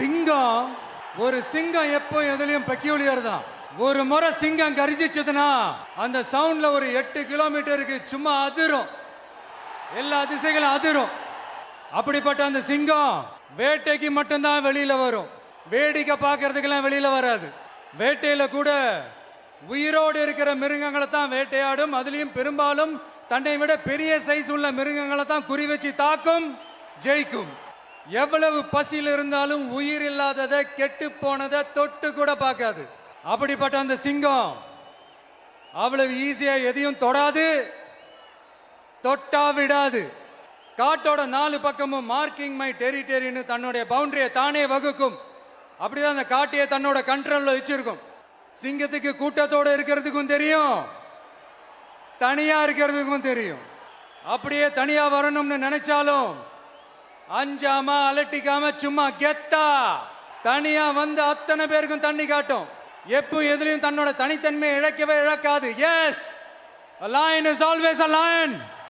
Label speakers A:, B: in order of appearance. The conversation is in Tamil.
A: சிங்கம் ஒரு சிங்கம் எப்போ எதுலயும் பெக்யூலியர் தான். ஒரு முறை சிங்கம் கரிச்சிச்சதுன்னா அந்த சவுண்ட்ல ஒரு 8 கிலோமீட்டருக்கு சும்மா அதிரும், எல்லா திசைகளும் அதிரும். அப்படிப்பட்ட அந்த சிங்கம் வேட்டைக்கு மட்டும்தான் வெளியில வரும், வேடிக்கை பார்க்கறதுக்கெல்லாம் வெளியில வராது. வேட்டையில கூட உயிரோடு இருக்கிற மிருகங்களை தான் வேட்டையாடும். அதுலயும் பெரும்பாலும் தன்னை விட பெரிய சைஸ் உள்ள மிருகங்களை தான் குறி வச்சு தாக்கும், ஜெயிக்கும். எவ்வளவு பசியில் இருந்தாலும் உயிர் இல்லாததை கெட்டு போனதை தொட்டு கூட பார்க்காது. அப்படிப்பட்ட அந்த சிங்கம் அவ்வளவு ஈஸியா எதையும் தொடாது, தொட்டா விடாது. காட்டோட 4 பக்கமும் மார்க்கிங் மை டெரிட்டரின்னு தன்னுடைய பவுண்டரியை தானே வகுக்கும். அப்படிதான் அந்த காட்டையே தன்னோட கண்ட்ரோல்ல வச்சிருக்கும். சிங்கத்துக்கு கூட்டத்தோட இருக்கிறதுக்கும் தெரியும், தனியா இருக்கிறதுக்கும் தெரியும். அப்படியே தனியா வரணும்னு நினைச்சாலும் அஞ்சாம அலட்டிக்காம சும்மா கெத்தா தனியா வந்து அத்தனை பேருக்கும் தண்ணி காட்டும். எப்போ எதுலயும் தன்னோட தனித்தன்மையை இழக்கவே இழக்காது. Yes, a lion is always a lion.